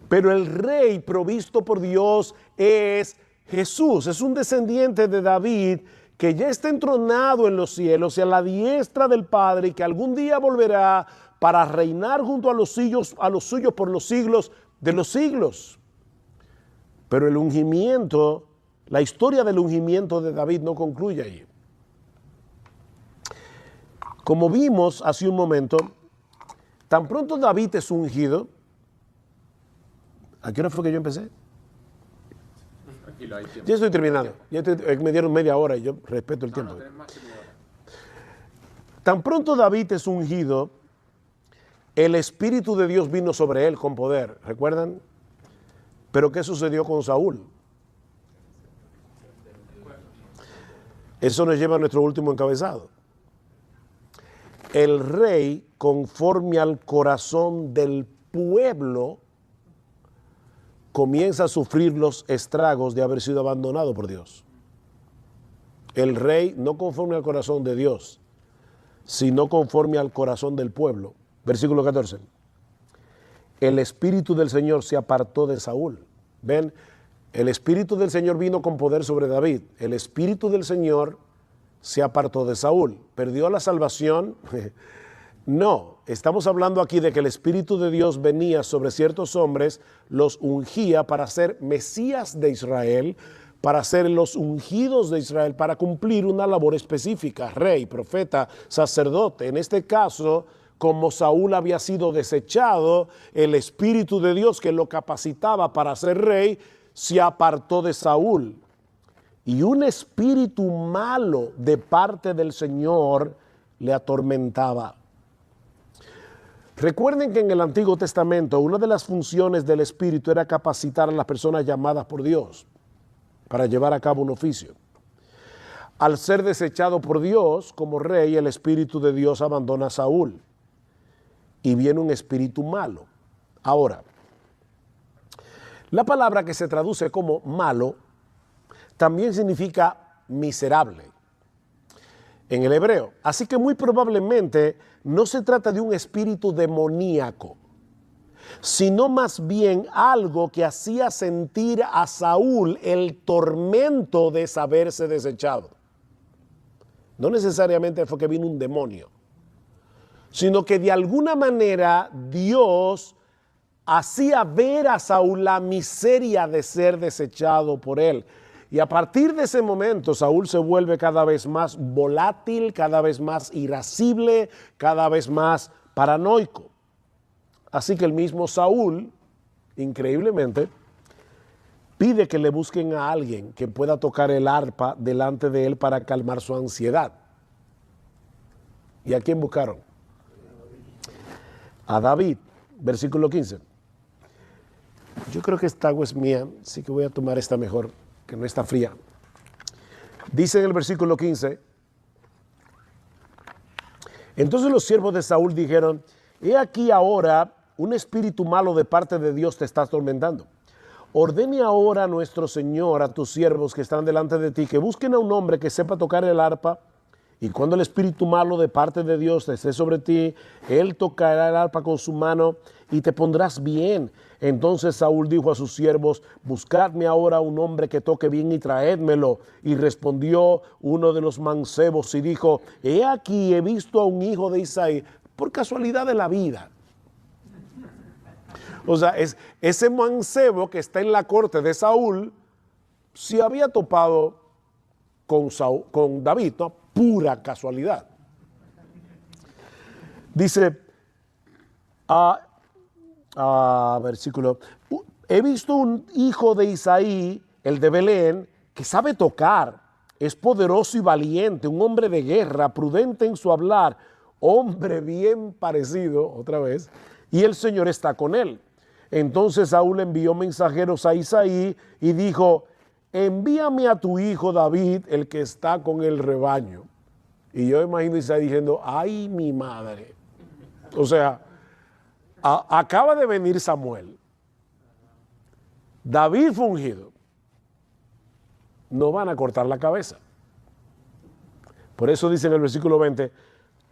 Pero el rey provisto por Dios es Jesús. Es un descendiente de David que ya está entronado en los cielos y a la diestra del Padre, y que algún día volverá para reinar junto a los suyos por los siglos de los siglos. Pero el ungimiento, la historia del ungimiento de David no concluye allí. Como vimos hace un momento, tan pronto David es ungido. ¿A qué hora fue que yo empecé? Ya estoy terminando. Me dieron media hora y yo respeto el tiempo. Tan pronto David es ungido, el Espíritu de Dios vino sobre él con poder. ¿Recuerdan? Pero ¿qué sucedió con Saúl? Eso nos lleva a nuestro último encabezado. el rey, conforme al corazón del pueblo, comienza a sufrir los estragos de haber sido abandonado por Dios. El rey no conforme al corazón de Dios, sino conforme al corazón del pueblo. Versículo 14. El espíritu del Señor se apartó de Saúl. Ven, el espíritu del Señor vino con poder sobre David. El espíritu del Señor se apartó de Saúl. ¿Perdió la salvación? No, estamos hablando aquí de que el Espíritu de Dios venía sobre ciertos hombres, los ungía para ser Mesías de Israel, para ser los ungidos de Israel, para cumplir una labor específica, rey, profeta, sacerdote. En este caso, como Saúl había sido desechado, el Espíritu de Dios que lo capacitaba para ser rey, se apartó de Saúl. Y un espíritu malo de parte del Señor le atormentaba. Recuerden que en el Antiguo Testamento una de las funciones del Espíritu era capacitar a las personas llamadas por Dios para llevar a cabo un oficio. Al ser desechado por Dios como rey, el Espíritu de Dios abandona a Saúl y viene un espíritu malo. Ahora, la palabra que se traduce como malo también significa miserable en el hebreo. Así que muy probablemente no se trata de un espíritu demoníaco, sino más bien algo que hacía sentir a Saúl el tormento de saberse desechado. No necesariamente fue que vino un demonio, sino que de alguna manera Dios hacía ver a Saúl la miseria de ser desechado por él. Y a partir de ese momento, Saúl se vuelve cada vez más volátil, cada vez más irascible, cada vez más paranoico. Así que el mismo Saúl, increíblemente, pide que le busquen a alguien que pueda tocar el arpa delante de él para calmar su ansiedad. ¿Y a quién buscaron? A David, versículo 15. Yo creo que esta agua es mía, así que voy a tomar esta mejor, que no está fría. Dice en el versículo 15, entonces los siervos de Saúl dijeron, he aquí ahora un espíritu malo de parte de Dios te está atormentando. Ordene ahora a nuestro Señor, a tus siervos que están delante de ti, que busquen a un hombre que sepa tocar el arpa, y cuando el espíritu malo de parte de Dios esté sobre ti, él tocará el arpa con su mano y te pondrás bien. Entonces Saúl dijo a sus siervos, buscadme ahora un hombre que toque bien y traédmelo. Y respondió uno de los mancebos y dijo, he aquí, he visto a un hijo de Isaí, por casualidad de la vida. O sea, ese mancebo que está en la corte de Saúl, se había topado con David, ¿no? Pura casualidad. Dice, versículo, he visto un hijo de Isaí, el de Belén, que sabe tocar, es poderoso y valiente, un hombre de guerra, prudente en su hablar, hombre bien parecido, otra vez, y el Señor está con él. Entonces Saúl envió mensajeros a Isaí y dijo, envíame a tu hijo David, el que está con el rebaño. Y yo imagino a Isaí diciendo, ay, mi madre. O sea, acaba de venir Samuel. David fue ungido. No van a cortar la cabeza. Por eso dice en el versículo 20,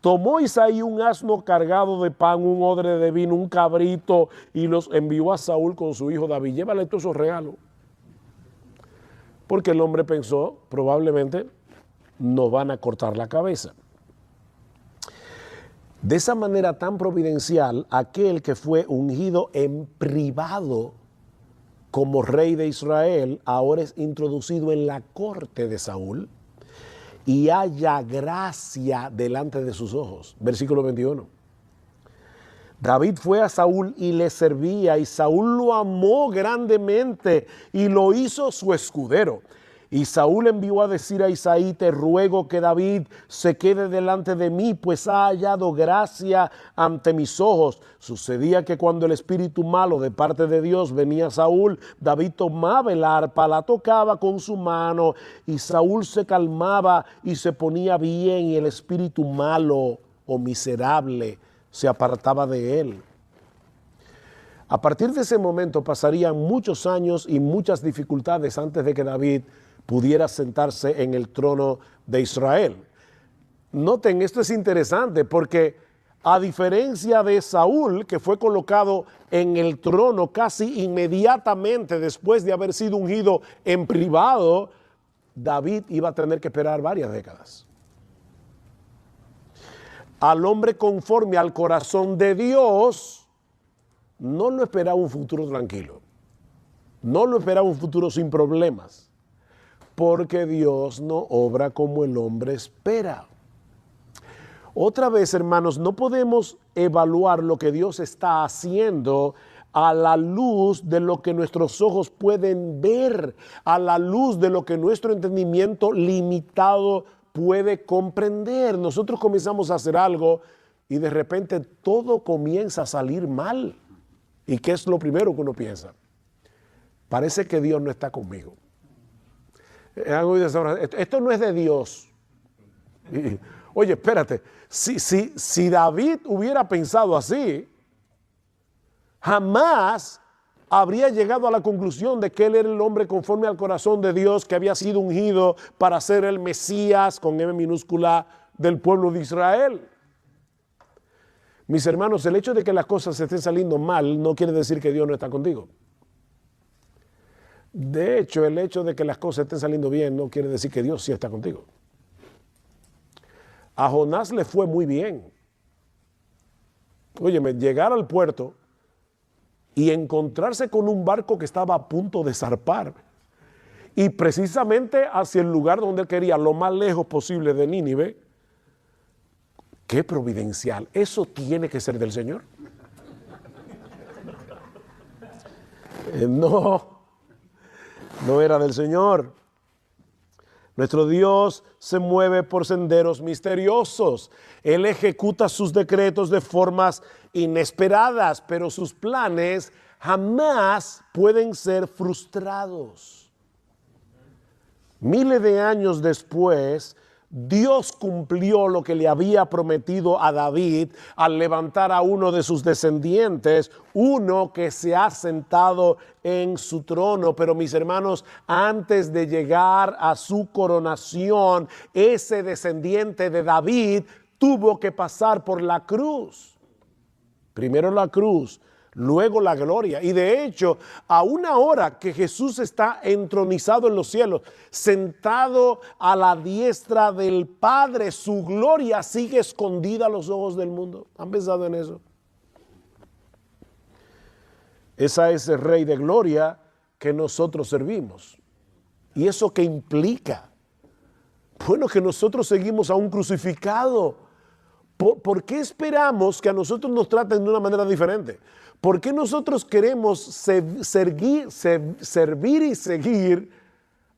tomó Isaí un asno cargado de pan, un odre de vino, un cabrito, y los envió a Saúl con su hijo David. Llévale todos esos regalos. Porque el hombre pensó, probablemente, no van a cortar la cabeza. De esa manera tan providencial, aquel que fue ungido en privado como rey de Israel, ahora es introducido en la corte de Saúl y halla gracia delante de sus ojos. Versículo 21. David fue a Saúl y le servía, y Saúl lo amó grandemente y lo hizo su escudero. Y Saúl envió a decir a Isaí, te ruego que David se quede delante de mí, pues ha hallado gracia ante mis ojos. Sucedía que cuando el espíritu malo de parte de Dios venía a Saúl, David tomaba el arpa, la tocaba con su mano, y Saúl se calmaba y se ponía bien, y el espíritu malo o miserable se apartaba de él. A partir de ese momento pasarían muchos años y muchas dificultades antes de que David pudiera sentarse en el trono de Israel. Noten, esto es interesante porque a diferencia de Saúl, que fue colocado en el trono casi inmediatamente después de haber sido ungido en privado, David iba a tener que esperar varias décadas. Al hombre conforme al corazón de Dios, no lo esperaba un futuro tranquilo. No lo esperaba un futuro sin problemas. Porque Dios no obra como el hombre espera. Otra vez, hermanos, no podemos evaluar lo que Dios está haciendo a la luz de lo que nuestros ojos pueden ver, a la luz de lo que nuestro entendimiento limitado puede comprender. Nosotros comenzamos a hacer algo y de repente todo comienza a salir mal. ¿Y qué es lo primero que uno piensa? Parece que Dios no está conmigo. Esto no es de Dios. Oye, espérate, si David hubiera pensado así, jamás habría llegado a la conclusión de que él era el hombre conforme al corazón de Dios, que había sido ungido para ser el Mesías, con M minúscula, del pueblo de Israel. Mis hermanos, el hecho de que las cosas estén saliendo mal no quiere decir que Dios no está contigo. De hecho, el hecho de que las cosas estén saliendo bien no quiere decir que Dios sí está contigo. A Jonás le fue muy bien. Óyeme, llegar al puerto y encontrarse con un barco que estaba a punto de zarpar y precisamente hacia el lugar donde él quería, lo más lejos posible de Nínive. ¡Qué providencial! Eso tiene que ser del Señor. No era del Señor. Nuestro Dios se mueve por senderos misteriosos. Él ejecuta sus decretos de formas inesperadas, pero sus planes jamás pueden ser frustrados. Miles de años después, Dios cumplió lo que le había prometido a David al levantar a uno de sus descendientes, uno que se ha sentado en su trono. Pero mis hermanos, antes de llegar a su coronación, ese descendiente de David tuvo que pasar por la cruz. Primero la cruz, luego la gloria. Y de hecho, a una hora que Jesús está entronizado en los cielos, sentado a la diestra del Padre, su gloria sigue escondida a los ojos del mundo. ¿Han pensado en eso? Es a ese Rey de gloria que nosotros servimos. ¿Y eso qué implica? Bueno, que nosotros seguimos a un crucificado. ¿Por qué esperamos que a nosotros nos traten de una manera diferente? ¿Por qué nosotros queremos servir y seguir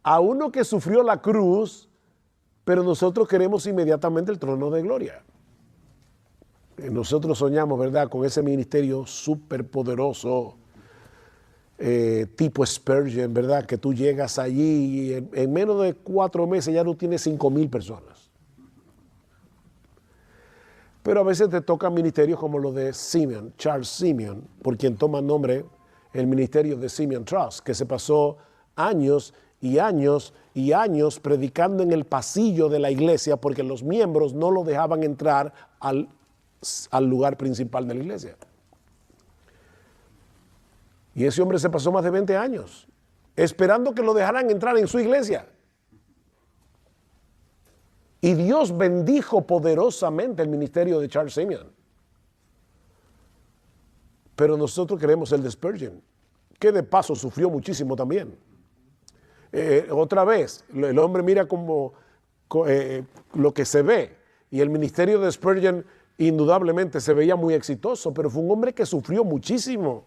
a uno que sufrió la cruz, pero nosotros queremos inmediatamente el trono de gloria? Nosotros soñamos, ¿verdad?, con ese ministerio súper poderoso, tipo Spurgeon, ¿verdad?, que tú llegas allí y en menos de 4 meses ya no tienes 5,000 personas. Pero a veces te tocan ministerios como los de Simeon, Charles Simeon, por quien toma nombre el ministerio de Simeon Trust, que se pasó años y años y años predicando en el pasillo de la iglesia porque los miembros no lo dejaban entrar al lugar principal de la iglesia. Y ese hombre se pasó más de 20 años esperando que lo dejaran entrar en su iglesia. Y Dios bendijo poderosamente el ministerio de Charles Simeon. Pero nosotros queremos el de Spurgeon, que de paso sufrió muchísimo también. Otra vez, el hombre mira como lo que se ve. Y el ministerio de Spurgeon indudablemente se veía muy exitoso, pero fue un hombre que sufrió muchísimo.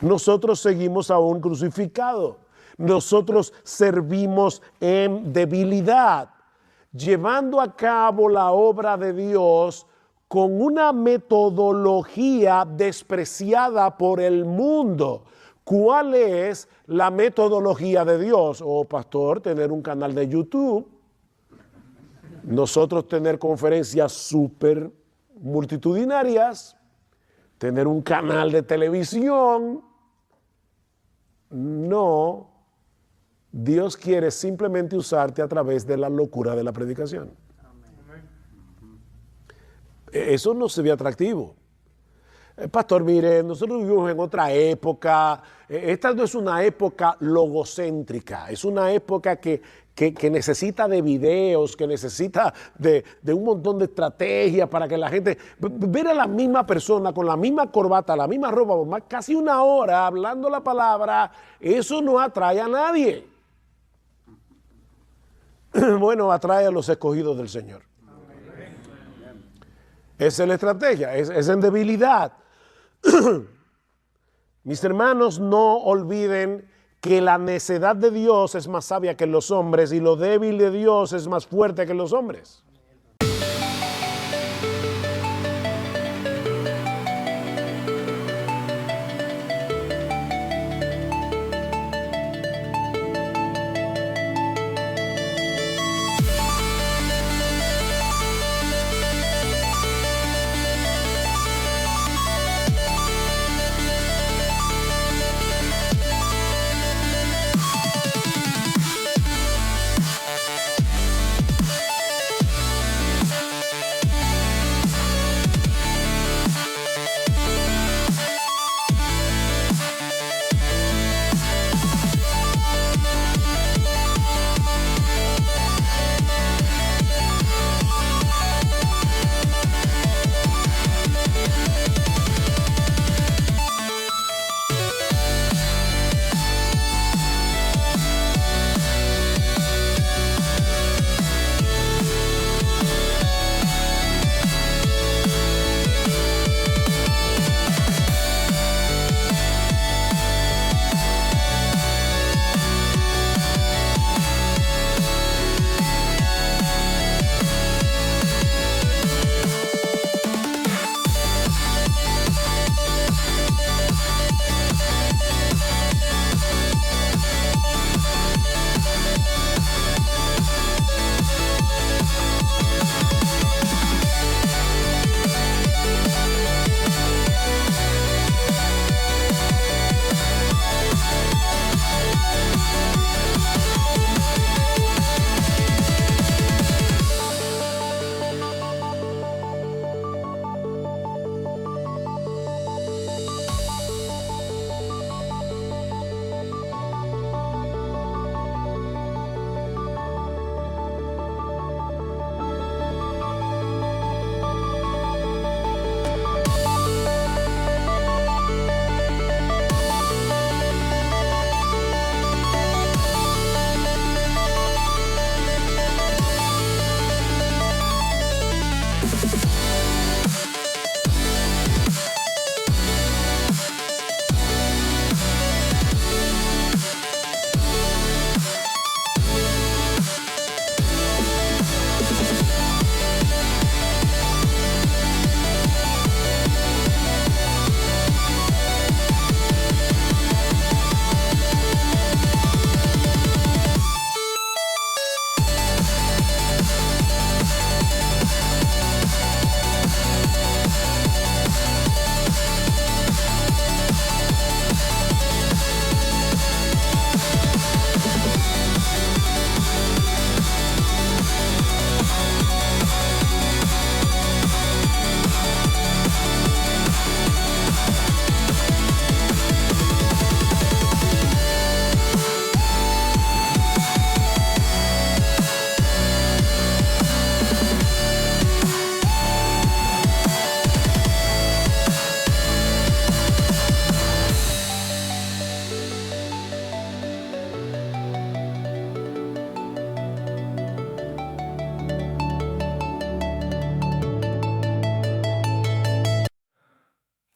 Nosotros seguimos a un crucificado. Nosotros servimos en debilidad, llevando a cabo la obra de Dios con una metodología despreciada por el mundo. ¿Cuál es la metodología de Dios? Oh, pastor, tener un canal de YouTube nosotros tener conferencias súper multitudinarias, tener un canal de televisión. No, Dios quiere simplemente usarte a través de la locura de la predicación. Eso no se ve atractivo. Pastor, mire, nosotros vivimos en otra época. Esta no es una época logocéntrica, es una época que necesita de videos, que necesita de un montón de estrategias para que la gente... Ver a la misma persona con la misma corbata, la misma ropa, por casi una hora hablando la palabra, eso no atrae a nadie. Bueno, atrae a los escogidos del Señor. Esa es la estrategia, es en debilidad. Mis hermanos, no olviden que la necedad de Dios es más sabia que los hombres y lo débil de Dios es más fuerte que los hombres.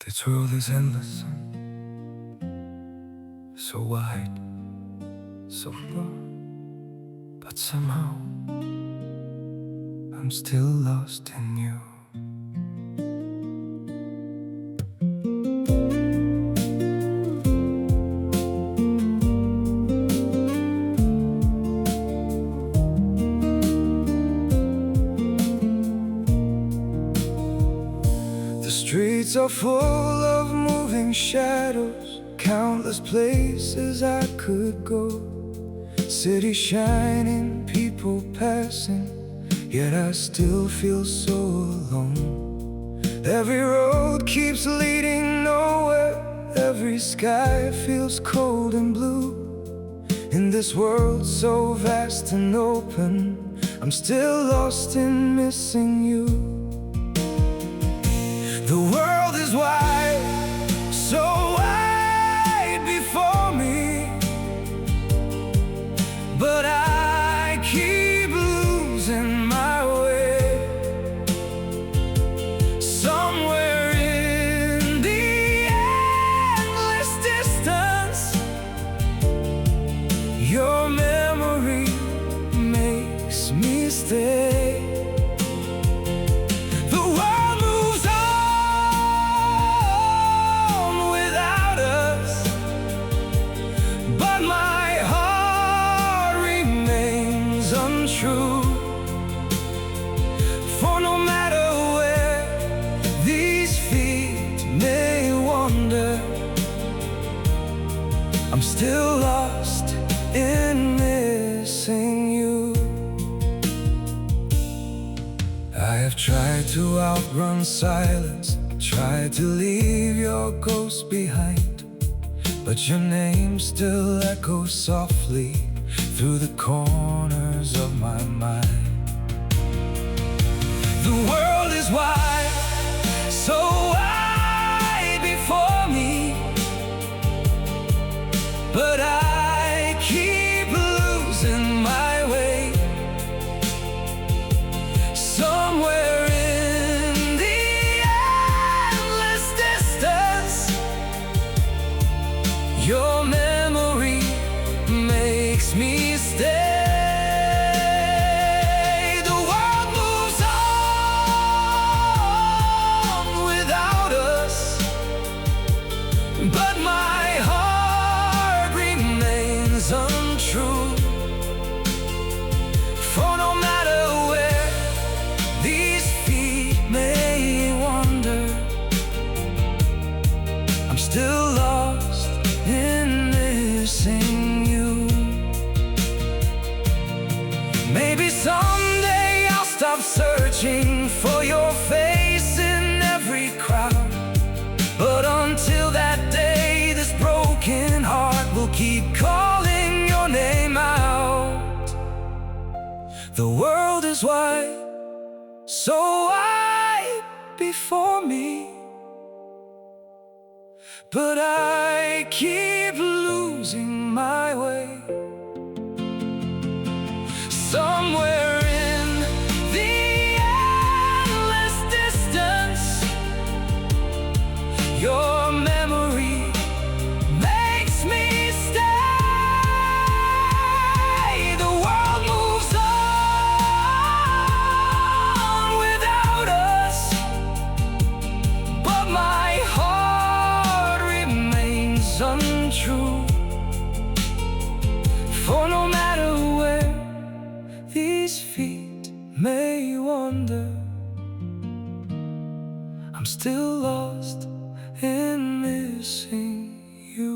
This world is endless, so wide, so broad, but somehow I'm still lost in you. are full of moving shadows, countless places I could go. Cities shining, people passing, yet I still feel so alone. Every road keeps leading nowhere, every sky feels cold and blue. In this world so vast and open, I'm still lost in missing you. The world is wide, so wide before me, but I keep losing my way. Somewhere in the endless distance, your memory makes me stay. The world moves on without us, but my heart remains untrue. For no matter where these feet may wander, I'm still lost in missing you. I have tried to outrun silence, tried to leave your ghost behind, but your name still echoes softly through the corners of my mind. The world is wide, so wide before me, but I keep losing my way. Somewhere in the endless distance, your memory makes me stay. The world moves on without us, but my heart remains untrue. For no matter where these feet may wander, I'm still lost in missing you. Maybe someday I'll stop searching for your face in every crowd, but until that day, this broken heart will keep calling your name out. The world is wide, so wide before me, but I keep losing my way. Somewhere in the endless distance, your memory makes me stay. The world moves on without us, but my heart remains untrue. For no matter where these feet may wander, I'm still lost in missing you.